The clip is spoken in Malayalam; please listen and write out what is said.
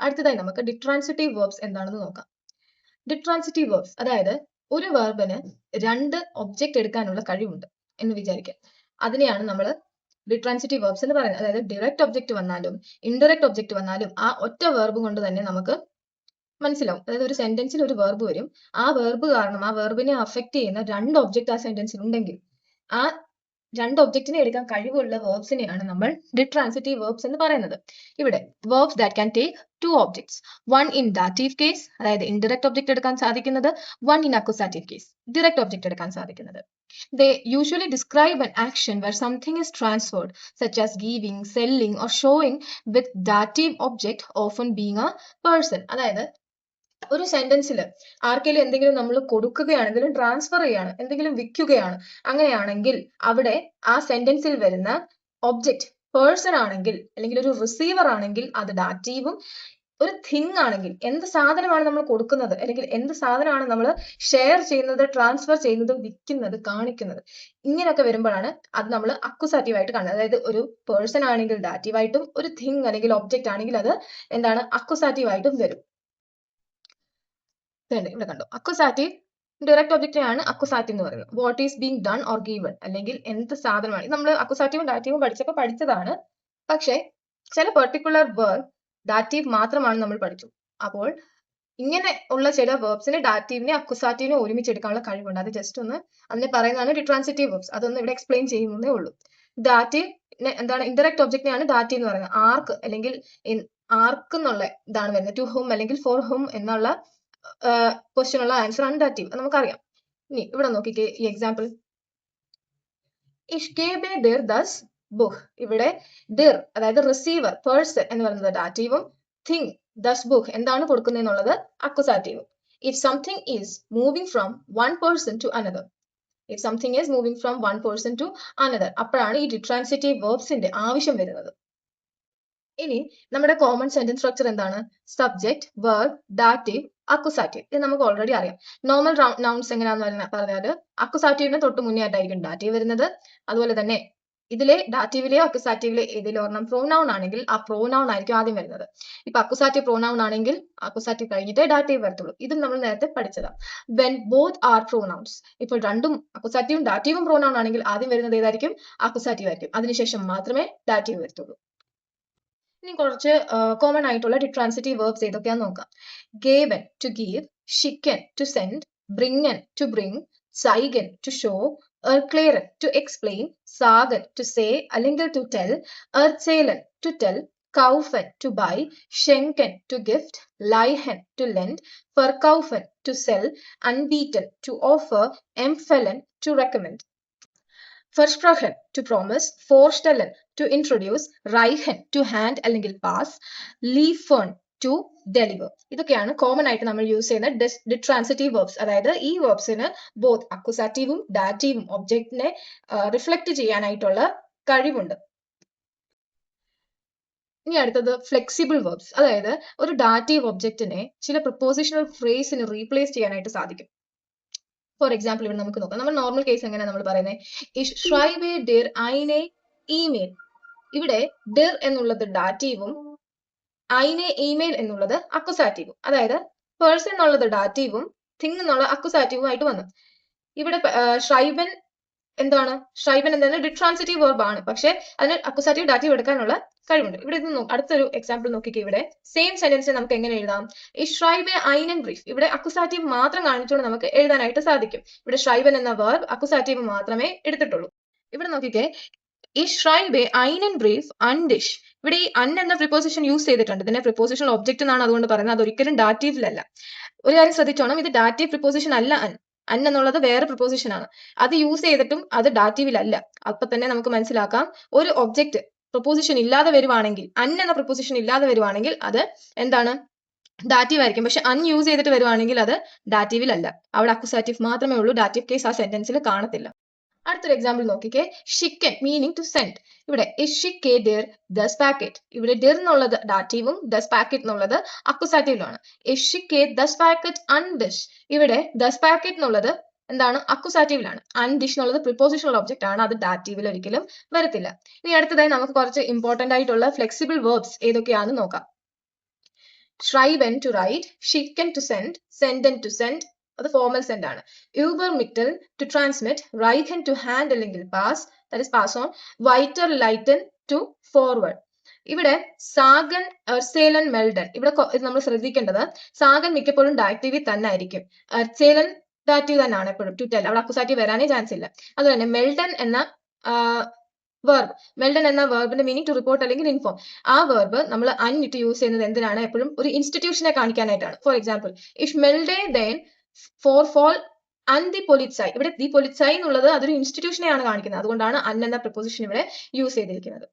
അടുത്തതായി നമുക്ക് ഡിട്രാൻസിറ്റീവ് വേർബ്സ് എന്താണെന്ന് നോക്കാം. ഡിട്രാൻസിറ്റീവ് വേർബ്സ് അതായത് ഒരു വെർബിന് രണ്ട് ഒബ്ജക്റ്റ് എടുക്കാനുള്ള കഴിവുണ്ട് എന്ന് വിചാരിക്കാം. അതിനെയാണ് നമ്മൾ ഡിട്രാൻസിറ്റീവ് വേർബ്സ് എന്ന് പറയുന്നത്. അതായത് ഡയറക്റ്റ് ഒബ്ജക്റ്റ് വന്നാലും ഇൻഡയറക്റ്റ് ഒബ്ജക്റ്റ് വന്നാലും ആ ഒറ്റ വെർബ് കൊണ്ട് തന്നെ നമുക്ക് മനസ്സിലാവും. അതായത് ഒരു സെന്റൻസിൽ ഒരു വെർബ് വരും, ആ വെർബ് കാരണം ആ വെർബിനെ അഫക്റ്റ് ചെയ്യുന്ന രണ്ട് ഒബ്ജക്റ്റ് ആ സെന്റൻസിൽ ഉണ്ടെങ്കിൽ ആ രണ്ട് ഒബ്ജക്റ്റിനെ എടുക്കാൻ കഴിവുള്ള വേർബ്സിനെയാണ് നമ്മൾ ഡിട്രാൻസിറ്റീവ് വേർബ്സ് എന്ന് പറയുന്നത്. ഇവിടെ verbs that can take two objects, one in dative case അതായത് ഇൻഡയറക്റ്റ് ഒബ്ജക്റ്റ് എടുക്കാൻ സാധിക്കുന്നത്, one in accusative case direct object എടുക്കാൻ സാധിക്കുന്നത്. They usually describe an action where something is transferred, such as giving, selling, or showing, with dative object often being a person. അതായത് ഒരു സെന്റൻസിൽ ആർക്കെങ്കിലും എന്തെങ്കിലും നമ്മൾ കൊടുക്കുകയാണ്, എന്തെങ്കിലും ട്രാൻസ്ഫർ ചെയ്യാണ്, എന്തെങ്കിലും വിൽക്കുകയാണ്, അങ്ങനെയാണെങ്കിൽ അവിടെ ആ സെന്റൻസിൽ വരുന്ന ഒബ്ജക്റ്റ് പേഴ്സൺ ആണെങ്കിൽ അല്ലെങ്കിൽ ഒരു റിസീവർ ആണെങ്കിൽ അത് ഡാറ്റീവും, ഒരു തിങ് ആണെങ്കിൽ എന്ത് സാധനമാണ് നമ്മൾ കൊടുക്കുന്നത് അല്ലെങ്കിൽ എന്ത് സാധനമാണ് നമ്മൾ ഷെയർ ചെയ്യുന്നത്, ട്രാൻസ്ഫർ ചെയ്യുന്നത്, വിൽക്കുന്നത്, കാണിക്കുന്നത്, ഇങ്ങനെയൊക്കെ വരുമ്പോഴാണ് അത് നമ്മൾ അക്യൂസാറ്റീവ് ആയിട്ട് കാണുന്നത്. അതായത് ഒരു പേഴ്സൺ ആണെങ്കിൽ ഡാറ്റീവ് ആയിട്ടും ഒരു തിങ് അല്ലെങ്കിൽ ഒബ്ജക്റ്റ് ആണെങ്കിൽ അത് എന്താണ് അക്യൂസാറ്റീവ് ആയിട്ടും വരും. ഇവിടെ കണ്ടോ, അക്യൂസാറ്റീവ് ഡയറക്റ്റ് ഒബ്ജക്റ്റിനെയാണ് അക്യൂസാറ്റീവ് എന്ന് പറയുന്നത്. What is being done or given അല്ലെങ്കിൽ എന്ത് സാധനമാണ്. നമ്മൾ അക്യൂസാറ്റീവും ഡാറ്റീവും പഠിച്ചതാണ്. പക്ഷെ ചില പെർട്ടിക്കുലർ വേർഡ് ഡാറ്റീവ് മാത്രമാണ് നമ്മൾ പഠിച്ചു. അപ്പോൾ ഇങ്ങനെ ഉള്ള ചില വേർബ്സിന് ഡാറ്റീവിനെ അക്യൂസാറ്റീവിനെ ഒരുമിച്ച് എടുക്കാനുള്ള കഴിവുണ്ട്. അത് ജസ്റ്റ് ഒന്ന് അതിനെ പറയുന്നതാണ് ഡിട്രാൻസിറ്റീവ് വേർബ്സ്. അതൊന്ന് ഇവിടെ എക്സ്പ്ലെയിൻ ചെയ്യുന്നതേ ഉള്ളൂ. ഡാറ്റീവ് എന്താണ്, ഇൻഡയറക്റ്റ് ഒബ്ജക്റ്റിനെയാണ് ഡാറ്റീവ് എന്ന് പറയുന്നത്. ആർക്ക് അല്ലെങ്കിൽ ആർക്ക് എന്നുള്ള ഇതാണ് വരുന്നത്. ടു ഹും അല്ലെങ്കിൽ ഫോർ ഹും എന്നുള്ള ക്വസ്റ്റ്യൻ ഉള്ള ആൻസർ ആണ് ഡാറ്റീവ്, നമുക്കറിയാം. ഇനി ഇവിടെ നോക്കിക്കേ ഈ example. Ich gebe dir das Buch. ഇവിടെ dir അതായത് റിസീവർ പേഴ്സൺ എന്ന് പറയുന്നത് ഡാറ്റീവും, തിങ് ദസ് ബുക്ക് എന്താണ് കൊടുക്കുന്നത് എന്നുള്ളത് അക്യൂസാറ്റീവും. If something is moving from one person to another, if something is moving from one person to another, അപ്പോഴാണ് ഈ ഡിട്രാൻസിറ്റീവ് വേർബ്സിന്റെ ആവശ്യം വരുന്നത്. ഇനി നമ്മുടെ കോമൺ സെന്റൻസ് സ്ട്രക്ചർ എന്താണ്? Subject, verb, dative, accusative. ഇത് നമുക്ക് ഓൾറെഡി അറിയാം. നോർമൽ നൗൺസ് എങ്ങനെയാണെന്ന് പറഞ്ഞാൽ അക്യൂസാറ്റീവിന് തൊട്ട് മുന്നേ ആയിട്ടായിരിക്കും ഡാറ്റീവ് വരുന്നത്. അതുപോലെ തന്നെ ഇതിലെ ഡാറ്റീവിലെയോ അക്യൂസാറ്റീവിലെ ഏതെങ്കിലും ഒരെണ്ണം പ്രോനൗൺ ആണെങ്കിൽ ആ പ്രോനൗൺ ആയിരിക്കും ആദ്യം വരുന്നത്. ഇപ്പൊ അക്യൂസാറ്റീവ് പ്രോനൗൺ ആണെങ്കിൽ അക്യൂസാറ്റീവ് കഴിഞ്ഞിട്ടേ ഡാറ്റീവ് വരത്തുള്ളൂ. ഇതും നമ്മൾ നേരത്തെ പഠിച്ചതാണ്. വെൻ ബോത്ത് ആർ പ്രോനൗൺസ്, ഇപ്പോൾ രണ്ടും അക്യൂസാറ്റീവും ഡാറ്റീവും പ്രോനൗൺ ആണെങ്കിൽ ആദ്യം വരുന്നത് ഏതായിരിക്കും? അക്യൂസാറ്റീവ് ആയിരിക്കും. അതിനുശേഷം മാത്രമേ ഡാറ്റീവ് വരത്തുള്ളൂ. ഇനി കുറച്ച് കോമൺ ആയിട്ടുള്ള ഡിട്രാൻസിറ്റീവ് വേർബ്സ് ഏതൊക്കെയാന്ന് നോക്കാം. ഗേവൻ ടു ഗീവ്, ഷിക്കൻ ടു സെൻഡ്, ബ്രിങ്ങൻ ടു ബ്രിങ്, സൈഗൻ ടു ഷോ, എർക്ലേറൻ ടു എക്സ്പ്ലെയിൻ, സാഗൻ ടു സേ അല്ലെങ്കിൽ ടു ടെൽ, എർചേലൻ ടു ടെൽ, കൗഫൻ ടു ബൈ, ഷെങ്കൻ ടു ഗിഫ്റ്റ്, ലൈഹൻ ടു ലെൻഡ്, ഫെർകൗഫൻ ടു സെൽ, അൺബീറ്റൻ ടു ഓഫർ, എംഫെലൻ to recommend. Versprechen to promise, vorstellen to introduce, reichen to hand അല്ലെങ്കിൽ pass, liefern to deliver. ഇതൊക്കെയാണ് കോമൺ ആയിട്ട് നമ്മൾ യൂസ് ചെയ്യുന്ന ഡിട്രാൻസിറ്റീവ് വേർബ്സ്. അതായത് ഈ വേർബ്സിന് ബോത്ത് അക്യൂസാറ്റീവും ഡാറ്റീവും ഒബ്ജക്റ്റിനെ റിഫ്ലക്ട് ചെയ്യാനായിട്ടുള്ള കഴിവുണ്ട്. ഇനി അടുത്തത് ഫ്ലെക്സിബിൾ വേർബ്സ്. അതായത് ഒരു ഡാറ്റീവ് ഒബ്ജക്റ്റിനെ ചില പ്രിപ്പോസിഷണൽ ഫ്രേസിന് റീപ്ലേസ് ചെയ്യാനായിട്ട് സാധിക്കും. ഫോർ എക്സാമ്പിൾ ഇവിടെ നമുക്ക് നോക്കാം. നമ്മൾ നോർമൽ കേസ് എങ്ങനെയാണ് നമ്മൾ പറയുന്നത്? Ich schreibe dir eine E-mail. ഇവിടെ dir എന്നുള്ളത് ഡാറ്റീവും eine E-mail എന്നുള്ളത് അക്യൂസാറ്റീവും. അതായത് പേഴ്സൺ എന്നുള്ളത് ഡാറ്റീവും തിങ് എന്നുള്ള അക്യൂസാറ്റീവും ആയിട്ട് വന്നു. ഇവിടെ ഷ്രൈബൻ എന്താണ്? ഷ്രൈബൻ എന്താണ്? ഡിട്രാൻസിറ്റീവ് വേർബ് ആണ്. പക്ഷെ അതിന് അക്യൂസാറ്റീവ് ഡാറ്റീവ് എടുക്കാനുള്ള കഴിവുണ്ട്. ഇവിടെ ഇത് അടുത്തൊരു എക്സാമ്പിൾ നോക്കിക്കേ. ഇവിടെ സെയിം സെന്റൻസിനെ നമുക്ക് എങ്ങനെ എഴുതാം? ഈ ഷ്രൈബെ einen Brief. ഇവിടെ അക്യൂസാറ്റീവ് മാത്രം കാണിച്ചുകൊണ്ട് നമുക്ക് എഴുതാനായിട്ട് സാധിക്കും. ഇവിടെ ഷ്രൈബൻ എന്ന വേർബ് അക്യൂസാറ്റീവ് മാത്രമേ എടുത്തിട്ടുള്ളൂ. ഇവിടെ നോക്കിക്കേ, ഈ ഷ്രൈബെ einen Brief an dich. ഇവിടെ ഈ അൻ എന്ന പ്രിപ്പോസിഷൻ യൂസ് ചെയ്തിട്ടുണ്ട്. ഇതിനെ പ്രിപ്പോസിഷണൽ ഒബ്ജക്റ്റ് എന്നാണ് അതുകൊണ്ട് പറയുന്നത്. അതൊരിക്കലും ഡാറ്റീവിലല്ല. ഒരു കാര്യം ശ്രദ്ധിച്ചോണം, ഇത് ഡാറ്റീവ് പ്രിപ്പോസിഷൻ അല്ല. അൻ എന്നുള്ളത് വേറെ പ്രിപ്പോസിഷൻ ആണ്. അത് യൂസ് ചെയ്തിട്ടും അത് ഡാറ്റീവിലല്ല. അപ്പൊ തന്നെ നമുക്ക് മനസ്സിലാക്കാം, ഒരു ഒബ്ജക്റ്റ് പ്രൊപ്പോസിഷൻ ഇല്ലാതെ വരുവാണെങ്കിൽ, അൻ എന്ന പ്രൊപ്പോസിഷൻ ഇല്ലാതെ വരുവാണെങ്കിൽ അത് എന്താണ്? ഡാറ്റീവ് ആയിരിക്കും. പക്ഷെ അൻ യൂസ് ചെയ്തിട്ട് വരുവാണെങ്കിൽ അത് ഡാറ്റീവിലല്ല. അവിടെ അക്യൂസാറ്റീവ് മാത്രമേ ഉള്ളൂ. ഡാറ്റീവ് കേസ് ആ സെന്റൻസിൽ കാണത്തില്ല. അടുത്തൊരു എക്സാമ്പിൾ നോക്കിക്കേ. ഷിക്കൻ മീനിങ് ടു സെൻഡ്. ഇവിടെ ഷിക്കെ ഡിർ ദസ് പാക്കറ്റ്. ഇവിടെ ഡിർ എന്നുള്ളത് ഡാറ്റീവും ദസ് പാക്കറ്റ് എന്നുള്ളത് അക്യൂസാറ്റീവിലാണ്. ഷിക്കെ ദസ് പാക്കറ്റ് അൺ ഡിഷ്. ഇവിടെ ദസ് പാക്കറ്റ് എന്നുള്ളത് എന്താണ്? അക്യൂസാറ്റീവിലാണ്. അൺ ഡിഷ് എന്നുള്ളത് പ്രിപ്പോസിഷണൽ ഒബ്ജക്റ്റ് ആണ്. അത് ഡാറ്റീവിൽ ഒരിക്കലും വരത്തില്ല. ഇനി അടുത്തതായി നമുക്ക് കുറച്ച് ഇമ്പോർട്ടന്റ് ആയിട്ടുള്ള ഫ്ലെക്സിബിൾ വേർബ്സ് ഏതൊക്കെയാണെന്ന് നോക്കാം. schreiben to write, schicken to send, senden to send, അത് ഫോർമൽ സെൻഡ് ആണ്. übermitteln to transmit, reichen to hand അല്ലെങ്കിൽ pass, that is pass on, weiterleiten to forward. ഇവിടെ സാഗൻ, എർസേലൻ, മെൽഡൻ, ഇവിടെ ഇത് നമ്മൾ ശ്രദ്ധിക്കേണ്ടത് സാഗൻ മിക്കപ്പോഴും ഡയറക്റ്റീവിൽ തന്നെ ആയിരിക്കും. എർസേലൻ ഡാറ്റീവ് തന്നെയാണ് എപ്പോഴും ടു ടെൽ, അവിടെ അക്കുസാറ്റീവ് വരാനേ ചാൻസ് ഇല്ല. അതുതന്നെ മെൽഡൻ എന്ന വെർബ്, മെൽഡൻ എന്ന വെർബിന്റെ മീനിങ് ടു റിപ്പോർട്ട് അല്ലെങ്കിൽ ഇൻഫോം, ആ വെർബ് നമ്മൾ അന്നിട്ട് യൂസ് ചെയ്യുന്നത് എന്തിനാണ്? എപ്പോഴും ഒരു ഇൻസ്റ്റിറ്റ്യൂഷനെ കാണിക്കാനായിട്ടാണ്. ഫോർ എക്സാമ്പിൾ, ഇഫ് മെൽഡേ ദെൻ ഫോർഫോൾ അൻ ദി പൊളിറ്റ്സൈ, ഇവിടെ ദി പൊളിറ്റ്സൈ എന്നുള്ളത് അതൊരു ഇൻസ്റ്റിറ്റ്യൂഷനെയാണ് കാണിക്കുന്നത്. അതുകൊണ്ടാണ് അൻ എന്ന പ്രപ്പോസിഷൻ ഇവിടെ യൂസ് ചെയ്തിരിക്കുന്നത്.